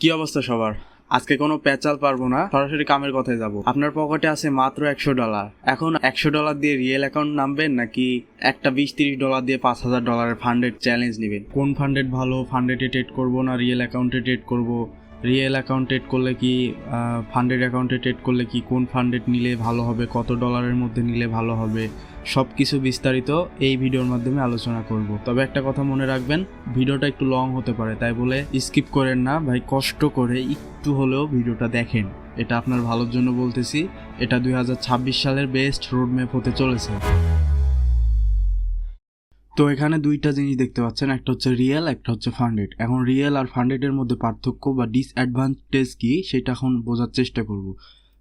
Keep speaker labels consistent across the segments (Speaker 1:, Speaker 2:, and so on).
Speaker 1: কি অবস্থা সবার? আজকে কোনো পেঁচাল পারবো না, সরাসরি কামের কথায় যাব। আপনার পকেটে আছে মাত্র $100। এখন $100 দিয়ে রিয়েল অ্যাকাউন্ট নামবেন নাকি একটা $20-30 দিয়ে $5000 ফান্ডেড চ্যালেঞ্জ নেবেন? কোন ফান্ডেড ভালো? ফান্ডেডে ট্রেড করবো না রিয়েল অ্যাকাউন্টে ট্রেড করবো? রিয়েল অ্যাকাউন্ট ট্রেড করলে কি ফান্ডেড অ্যাকাউন্টে ট্রেড করলে কি কোন ফান্ডেড নিলে ভালো হবে? কত ডলারের মধ্যে নিলে ভালো হবে? সব কিছু বিস্তারিত এই ভিডিওর মাধ্যমে আলোচনা করব। তবে একটা কথা মনে রাখবেন, ভিডিওটা একটু লং হতে পারে, তাই বলে স্কিপ করেন না ভাই, কষ্ট করে একটু হলেও ভিডিওটা দেখেন। এটা আপনার ভালোর জন্য বলতেছি। এটা 2026 সালের বেস্ট রোডম্যাপ হতে চলেছে। তো এখানে দুইটা জিনিস দেখতে পাচ্ছেন, একটা হচ্ছে রিয়েল, একটা হচ্ছে ফান্ডেড। এখন রিয়েল আর ফান্ডেডের মধ্যে পার্থক্য বা ডিসঅ্যাডভান্টেজ কি সেটা এখন বোঝার চেষ্টা করব।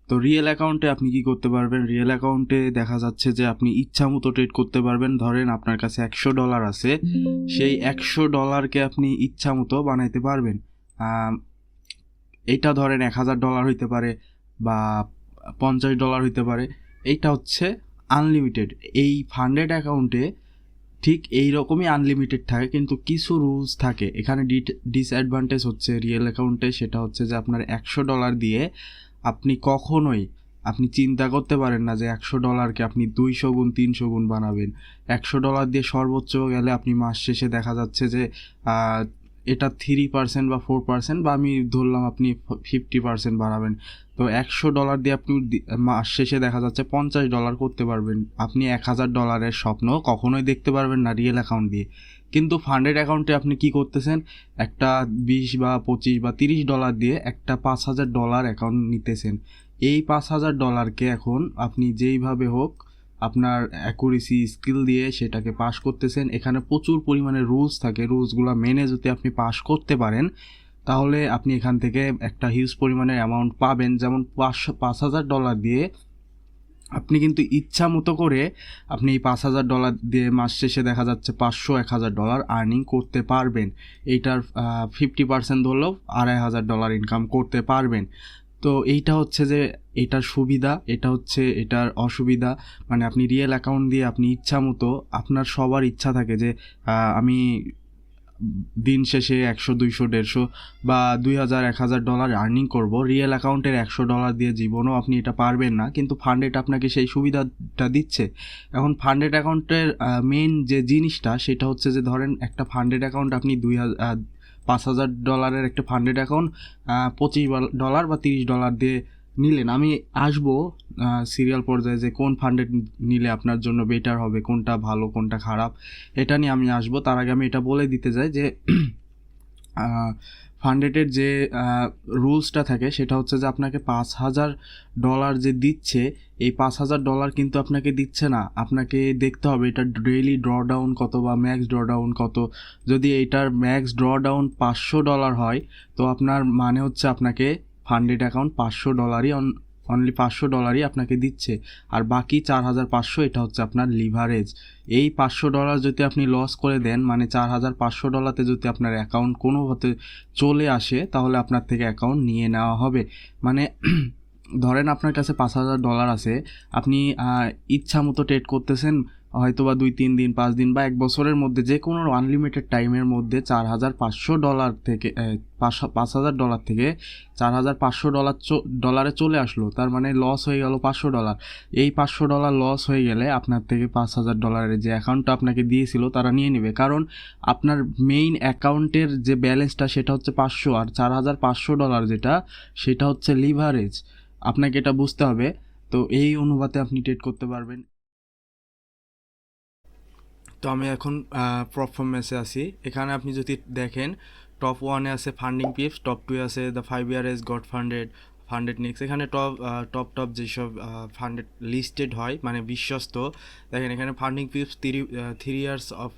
Speaker 1: তো রিয়েল অ্যাকাউন্টে আপনি কি করতে পারবেন? রিয়েল অ্যাকাউন্টে দেখা যাচ্ছে যে আপনি ইচ্ছা মতো ট্রেড করতে পারবেন। ধরেন আপনার কাছে $100 আছে, সেই $100কে আপনি ইচ্ছা মতো বানাইতে পারবেন। এইটা ধরেন $1000 হইতে পারে বা $50 হইতে পারে। এইটা হচ্ছে আনলিমিটেড। এই ফান্ডেড অ্যাকাউন্টে ঠিক এই রকমই আনলিমিটেড থাকে, কিন্তু কিছু রুলস থাকে। এখানে ডিসঅ্যাডভান্টেজ হচ্ছে রিয়েল অ্যাকাউন্টে, সেটা হচ্ছে যে আপনার $100 দিয়ে আপনি কখনোই আপনি চিন্তা করতে পারেন না যে $100কে আপনি 200 গুণ 300 গুণ বানাবেন। $100 দিয়ে সর্বোচ্চ গেলে আপনি মাস শেষে দেখা যাচ্ছে যে এটা 3% বা 4% বা আমি ধরলাম আপনি 50% বাড়াবেন। তো $100 দিয়ে আপনি মাস শেষে দেখা যাচ্ছে $50 করতে পারবেন। আপনি $1000 স্বপ্ন কখনোই দেখতে পারবেন না রিয়েল অ্যাকাউন্ট দিয়ে। কিন্তু ফান্ডেড অ্যাকাউন্টে আপনি কি করতেছেন? একটা 20 বা 25 বা $30 দিয়ে একটা $5000 অ্যাকাউন্ট নিতেছেন। এই $5000কে এখন আপনি যেইভাবে হোক আপনার অ্যাকুরেসি স্কিল দিয়ে সেটাকে পাস করতেছেন। এখানে প্রচুর পরিমাণে রুলস থাকে, রুলসগুলো মেনে যদি আপনি পাস করতে পারেন তাহলে আপনি এখান থেকে একটা হিউজ পরিমাণের অ্যামাউন্ট পাবেন। যেমন $5000 দিয়ে আপনি কিন্তু ইচ্ছা মতো করে আপনি এই $5000 দিয়ে মাস শেষে দেখা যাচ্ছে $500-1000 আর্নিং করতে পারবেন। এইটার 50% ধরলেও $2500 ইনকাম করতে পারবেন। তো এইটা হচ্ছে যে এটার সুবিধা, এটা হচ্ছে এটার অসুবিধা। মানে আপনি রিয়েল অ্যাকাউন্ট দিয়ে আপনি ইচ্ছা মতো, আপনার সবার ইচ্ছা থাকে যে আমি দিন শেষে 100, 200, 150 বা 2000, $1000 আর্নিং করব। রিয়েল অ্যাকাউন্টের $100 দিয়ে জীবনও আপনি এটা পারবেন না, কিন্তু ফান্ডেড আপনাকে সেই সুবিধাটা দিচ্ছে। এখন ফান্ডেড অ্যাকাউন্টের মেইন যে জিনিসটা সেটা হচ্ছে যে ধরেন একটা ফান্ডেড অ্যাকাউন্ট আপনি $5000 একটা ফান্ডেড অ্যাকাউন্ট $25 বা $30 দিয়ে নিলেন। আমি আসবো সিরিয়াল পর্যায়ে যে কোন ফান্ডেড নিলে আপনার জন্য বেটার হবে, কোনটা ভালো কোনটা খারাপ, এটা নিয়ে আমি আসবো। তার আগে আমি এটা বলে দিতে চাই যে ফান্ডেডের যে রুলসটা থাকে সেটা হচ্ছে যে আপনাকে $5000 যে দিচ্ছে, এই $5000 কিন্তু আপনাকে দিচ্ছে না। আপনাকে দেখতে হবে এটা ডেইলি ড্রডাউন কত বা ম্যাক্স ড্রডাউন কত। যদি এইটার ম্যাক্স ড্রডাউন $500 হয় তো আপনার মানে হচ্ছে আপনাকে ফান্ডেড অ্যাকাউন্ট $500ই অনলি $500ই আপনাকে দিচ্ছে, আর বাকি 4500 এটা হচ্ছে আপনার লিভারেজ। এই $500 যদি আপনি লস করে দেন, মানে $4500তে যদি আপনার অ্যাকাউন্ট কোনোভাবে চলে আসে তাহলে আপনার থেকে অ্যাকাউন্ট নিয়ে নেওয়া হবে। মানে ধরেন আপনার কাছে $5000 আছে, আপনি ইচ্ছা মতো ট্রেড করতেছেন, হয়তো বা 2-3 দিন 5 দিন বা 1 বছরের মধ্যে যে কোনো আনলিমিটেড টাইমের মধ্যে $4500 থেকে $5000 থেকে $4500 চলে আসলো। তার মানে লস হয়ে গেল $500। এই $500 লস হয়ে গেলে আপনার থেকে $5000 যে অ্যাকাউন্টটা আপনাকে দিয়েছিল তারা নিয়ে নেবে, কারণ আপনার মেইন অ্যাকাউন্টের যে ব্যালেন্সটা সেটা হচ্ছে 500, আর $4500 যেটা সেটা হচ্ছে লিভারেজ। আপনাকে এটা বুঝতে হবে। তো এই অনুপাতে আপনি ট্রেড করতে পারবেন। তো আমি এখন পারফরমেন্সে আছি। এখানে আপনি যদি দেখেন টপ 1-এ আছে ফান্ডিং পিপস, টপ 2-এ আছে the 5 years goat funded, funded next. এখানে টপ যেসব ফান্ডেড লিস্টেড হয় মানে বিশ্বস্ত, দেখেন এখানে funding pips 3 years of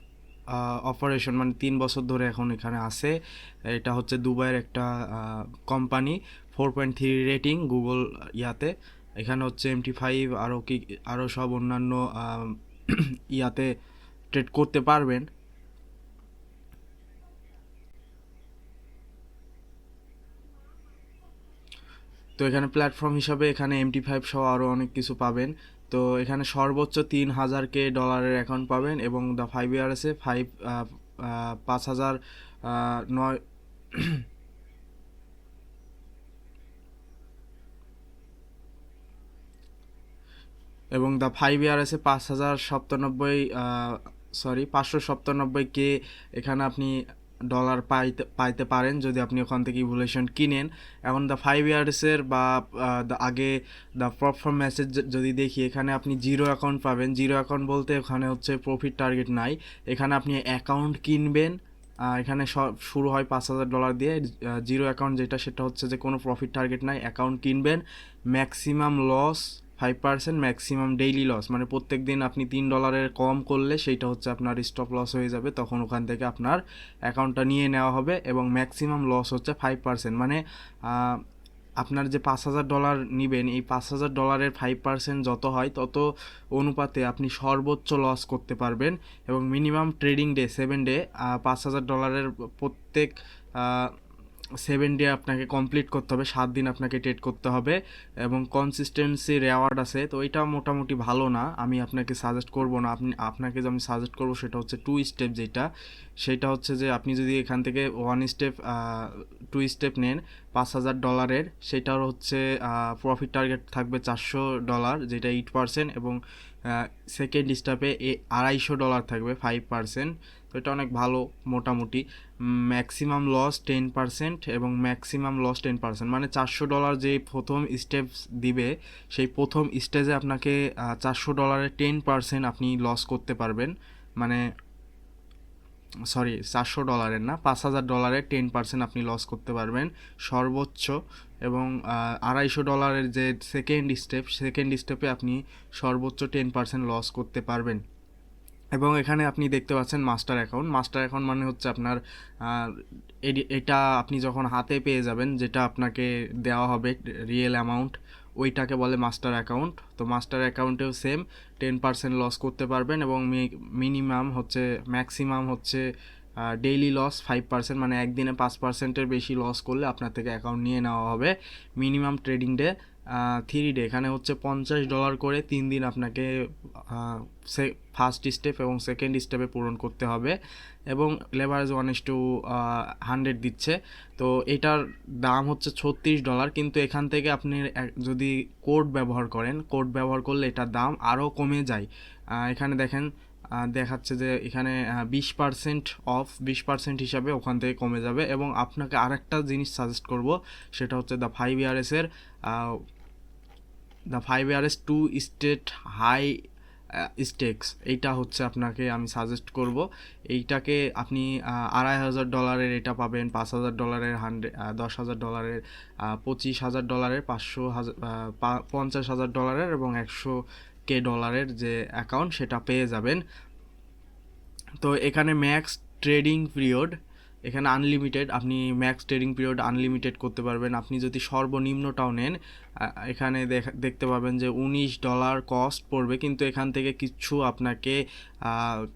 Speaker 1: operation, মানে 3 বছর ধরে এখন এখানে আছে। এটা হচ্ছে দুবাইয়ের একটা কোম্পানি, 4.3 রেটিং গুগল ইয়াতে। এখানে হচ্ছে MT5 আরও সব অন্যান্য ইয়াতে ট্রেড করতে পারবেন। তো এখানে প্ল্যাটফর্ম হিসাবে এখানে MT5 সহ আরও অনেক কিছু পাবেন। তো এখানে সর্বোচ্চ 3000 ডলারের অ্যাকাউন্ট পাবেন, এবং দ্য 5 ইয়ার্সে 5000 নয় এবং দ্য 5 ইয়ার্সে 5,97 এখানে আপনি ডলার পাইতে পারেন যদি আপনি ওখান থেকে ইভ্যালুয়েশন কিনেন। এখন দ্য 5 ইয়ার্সের বা আগে দ্য পারফরম্যান্সের যদি দেখি, এখানে আপনি জিরো অ্যাকাউন্ট পাবেন। জিরো অ্যাকাউন্ট বলতে ওখানে হচ্ছে প্রফিট টার্গেট নাই, এখানে আপনি অ্যাকাউন্ট কিনবেন। এখানে সব শুরু হয় $5,000 দিয়ে। জিরো অ্যাকাউন্ট যেটা, সেটা হচ্ছে যে কোনো প্রফিট টার্গেট নাই, অ্যাকাউন্ট কিনবেন। Maximum loss 5%, maximum daily loss, মানে প্রত্যেক দিন আপনি $3 কম করলে সেইটা হচ্ছে আপনার স্টপ লস হয়ে যাবে, তখন ওখান থেকে আপনার অ্যাকাউন্টটা নিয়ে নেওয়া হবে। এবং ম্যাক্সিমাম লস হচ্ছে 5%, মানে আপনার যে $5,000 নেবেন, এই $5,000 5% যত হয় তত অনুপাতে আপনি সর্বোচ্চ লস করতে পারবেন। এবং মিনিমাম ট্রেডিং ডে 7 ডে, $5,000 প্রত্যেক 7 ডে আপনাকে কমপ্লিট করতে হবে, 7 দিন আপনাকে ট্রেড করতে হবে। এবং কনসিস্টেন্সি রেওয়ার্ড আছে, তো এটা মোটামুটি ভালো না, আমি আপনাকে সাজেস্ট করব না। আপনাকে যে আমি সাজেস্ট করব সেটা হচ্ছে 2 স্টেপ, সেটা হচ্ছে যে আপনি যদি এখান থেকে 2 স্টেপ নেন $5,000, সেটার হচ্ছে প্রফিট টার্গেট থাকবে $400, যেটা 8%। এবং সেকেন্ড স্টেপে $250 থাকবে 5%, তো এটা অনেক ভালো মোটামুটি। ম্যাক্সিমাম লস 10% এবং ম্যাক্সিমাম লস 10%, মানে $400 যে প্রথম স্টেপ দিবে, সেই প্রথম স্টেজে আপনাকে $400 10% আপনি লস করতে পারবেন। মানে সরি, $400 না, $5,000 10% আপনি লস করতে পারবেন সর্বোচ্চ। এবং $250 যে সেকেন্ড স্টেপে আপনি সর্বোচ্চ 10% লস করতে পারবেন। এবং এখানে আপনি দেখতে পাচ্ছেন মাস্টার অ্যাকাউন্ট মানে হচ্ছে আপনার এটা আপনি যখন হাতে পেয়ে যাবেন, যেটা আপনাকে দেওয়া হবে রিয়েল অ্যামাউন্ট, ওইটাকে বলে মাস্টার অ্যাকাউন্ট। তো মাস্টার অ্যাকাউন্টেও সেম 10% লস করতে পারবেন। এবং ম্যাক্সিমাম হচ্ছে ডেইলি লস 5%, মানে একদিনে 5%-এর বেশি লস করলে আপনার থেকে অ্যাকাউন্ট নিয়ে নেওয়া হবে। মিনিমাম ট্রেডিং ডে 3 ডে, এখানে হচ্ছে $50 করে 3 দিন আপনাকে ফার্স্ট স্টেপ এবং সেকেন্ড স্টেপে পূরণ করতে হবে। এবং লেভারেজ 1:100 দিচ্ছে। তো এটার দাম হচ্ছে $36, কিন্তু এখান থেকে আপনি যদি কোড ব্যবহার করলে এটার দাম আরও কমে যায়। এখানে দেখেন দেখাচ্ছে যে এখানে 20% অফ, 20% হিসাবে ওখান থেকে কমে যাবে। এবং আপনাকে আরেকটা জিনিস সাজেস্ট করব, সেটা হচ্ছে the 5 years 2 state high stakes, এইটা হচ্ছে আপনাকে আমি সাজেস্ট করব। এইটাকে আপনি $2,500 এটা পাবেন, $5,000 $10,000, $25,000, $50,000 এবং $100,000 যে অ্যাকাউন্ট, সেটা পেয়ে যাবেন। তো এখানে ম্যাক্স ট্রেডিং পিরিয়ড, এখানে আনলিমিটেড, আপনি ম্যাক্স ট্রেডিং পিরিয়ড আনলিমিটেড করতে পারবেন। আপনি যদি সর্বনিম্নটাও নেন, এখানে দেখতে পাবেন যে $19 কস্ট পড়বে, কিন্তু এখান থেকে কিছু আপনাকে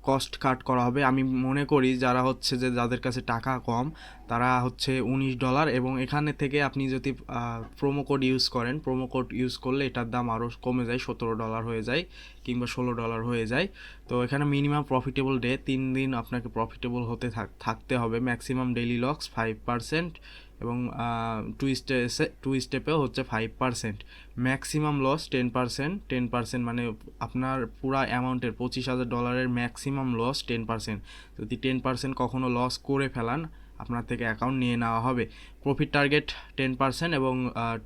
Speaker 1: কস্ট কাট করা হবে। আমি মনে করি যাদের কাছে টাকা কম, তারা হচ্ছে $19। এবং এখানে থেকে আপনি যদি প্রোমো কোড ইউজ করলে এটার দাম আরও কমে যায়, $17 হয়ে যায় কিংবা $16 হয়ে যায়। তো এখানে মিনিমাম প্রফিটেবল ডে 3 দিন আপনাকে প্রফিটেবল হতে থাকতে হবে। ম্যাক্সিমাম ডেইলি লস 5%, এবং টু স্টেপেও হচ্ছে 5%। ম্যাক্সিমাম লস 10%, মানে আপনার পুরা অ্যামাউন্টের $25,000 ম্যাক্সিমাম লস 10%। যদি 10% কখনো লস করে ফেলান, আপনার থেকে অ্যাকাউন্ট নিয়ে নেওয়া হবে। প্রফিট টার্গেট 10% এবং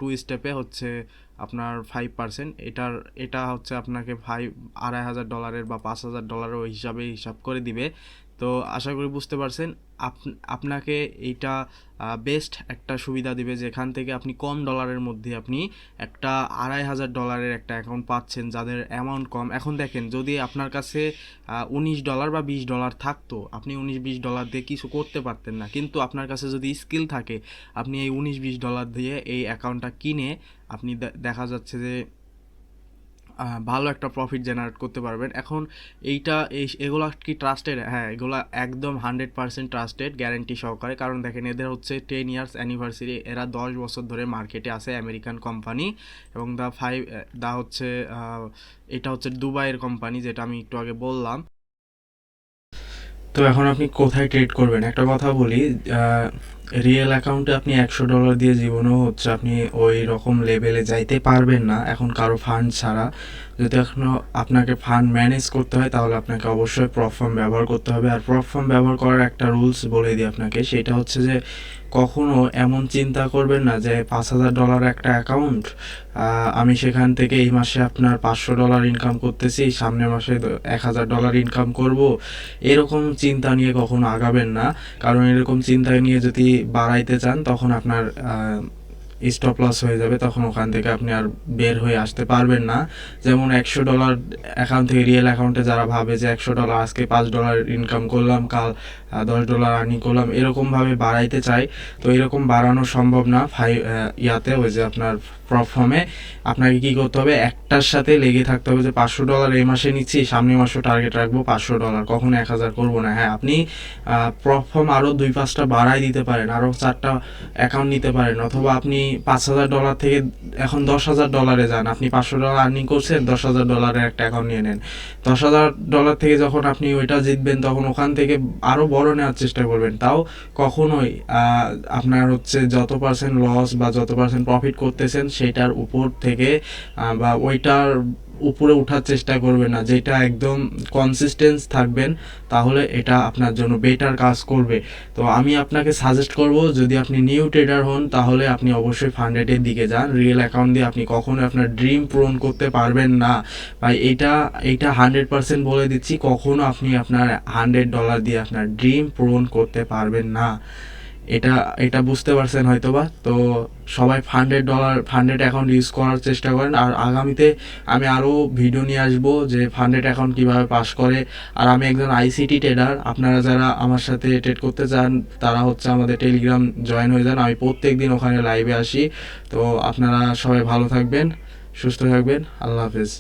Speaker 1: 2 স্টেপে হচ্ছে আপনার 5%। এটা হচ্ছে আপনাকে $2,500 বা $5,000 হিসাব করে দিবে। তো আশা করি বুঝতে পারছেন। আপনাকে এইটা বেস্ট একটা সুবিধা দিবে, যেখান থেকে আপনি কম ডলারের মধ্যে আপনি একটা $2,500 একটা অ্যাকাউন্ট পাচ্ছেন, যাদের অ্যামাউন্ট কম। এখন দেখেন, যদি আপনার কাছে $19 বা $20 থাকতো, আপনি $19-20 দিয়ে কিছু করতে পারতেন না। কিন্তু আপনার কাছে যদি স্কিল থাকে, আপনি এই $19-20 দিয়ে এই অ্যাকাউন্টটা কিনে আপনি দেখা যাচ্ছে যে ভালো একটা প্রফিট জেনারেট করতে পারবেন। এখন এগুলো কি ট্রাস্টেড? হ্যাঁ, এগুলো একদম 100% ট্রাস্টেড, গ্যারেন্টি সহকারে। কারণ দেখেন, এদের হচ্ছে 10 ইয়ার্স অ্যানিভার্সারি, এরা 10 বছর ধরে মার্কেটে আছে, আমেরিকান কোম্পানি। এবং এটা হচ্ছে দুবাইয়ের কোম্পানি, যেটা আমি একটু আগে বললাম। তো এখন আপনি কোথায় ট্রেড করবেন, একটা কথা বলি। রিয়েল অ্যাকাউন্টে আপনি $100 দিয়ে জীবনেও হচ্ছে আপনি ওই রকম লেভেলে যাইতে পারবেন না এখন কারো ফান্ড ছাড়া। যদি এখনও আপনাকে ফান্ড ম্যানেজ করতে হয় তাহলে আপনাকে অবশ্যই প্রপ ফার্ম ব্যবহার করতে হবে। আর প্রপ ফার্ম ব্যবহার করার একটা রুলস বলে দিই আপনাকে, সেটা হচ্ছে যে কখনো এমন চিন্তা করবেন না যে $5,000 একটা অ্যাকাউন্ট, আমি সেখান থেকে এই মাসে আপনার $500 ইনকাম করতেছি, সামনের মাসে $1,000 ইনকাম করব, এরকম চিন্তা নিয়ে কখনো আগাবেন না। কারণ এরকম চিন্তা নিয়ে যদি বাড়াইতে চান তখন আপনার স্টপ লস হয়ে যাবে, তখন ওখান থেকে আপনি আর বের হয়ে আসতে পারবেন না। যেমন $100 অ্যাকাউন্ট থেকে রিয়েল অ্যাকাউন্টে যারা ভাবে যে $100 আজকে $5 ইনকাম করলাম, কাল $10 আর্নিং করলাম, এরকমভাবে বাড়াইতে চাই। তো এরকম বাড়ানো সম্ভব না ইয়াতে, ওই যে আপনার প্রপ ফার্মে আপনাকে কী করতে হবে, একটার সাথে লেগে থাকতে হবে যে $500 এই মাসে নিচ্ছি, সামনের মাসেও টার্গেট রাখবো $500, কখনো 1,000 করবো না। হ্যাঁ, আপনি প্রপ ফার্ম আরও 2-5টা বাড়াই দিতে পারেন, আরও 4টা অ্যাকাউন্ট নিতে পারেন, অথবা আপনি $5,000 থেকে এখন $10,000 যান। আপনি $500 আর্নিং করছেন, $10,000 একটা অ্যাকাউন্ট নিয়ে নেন। $10,000 থেকে যখন আপনি ওইটা জিতবেন তখন ওখান থেকে আরও বড় নেওয়ার চেষ্টা করবেন। তাও কখনোই আপনার হচ্ছে যত পার্সেন্ট লস বা যত পার্সেন্ট প্রফিট করতেছেন সেটার উপর থেকে বা ওইটার উপরে ওঠার চেষ্টা করবেন না, যেটা একদম কনসিস্টেন্স থাকবেন, তাহলে এটা আপনার জন্য বেটার কাজ করবে। তো আমি আপনাকে সাজেস্ট করব, যদি আপনি নিউ ট্রেডার হন তাহলে আপনি অবশ্যই ফান্ডেডের দিকে যান। রিয়েল অ্যাকাউন্ট দিয়ে আপনি কখনোই আপনার ড্রিম পূরণ করতে পারবেন না ভাই, এইটা 100% বলে দিচ্ছি, কখনো আপনি আপনার $100 দিয়ে আপনার ড্রিম পূরণ করতে পারবেন না। এটা এটা বুঝতে পারছেন হয়তোবা। তো সবাই ফান্ডেড অ্যাকাউন্ট ইউজ করার চেষ্টা করেন। আর আগামীতে আমি আরও ভিডিও নিয়ে আসবো যে ফান্ডেড অ্যাকাউন্ট কীভাবে পাস করে। আর আমি একজন আইসিটি ট্রেডার, আপনারা যারা আমার সাথে ট্রেড করতে চান তারা হচ্ছে আমাদের টেলিগ্রাম জয়েন হয়ে যান, আমি প্রত্যেক দিন ওখানে লাইভে আসি। তো আপনারা সবাই ভালো থাকবেন, সুস্থ থাকবেন, আল্লাহ হাফেজ।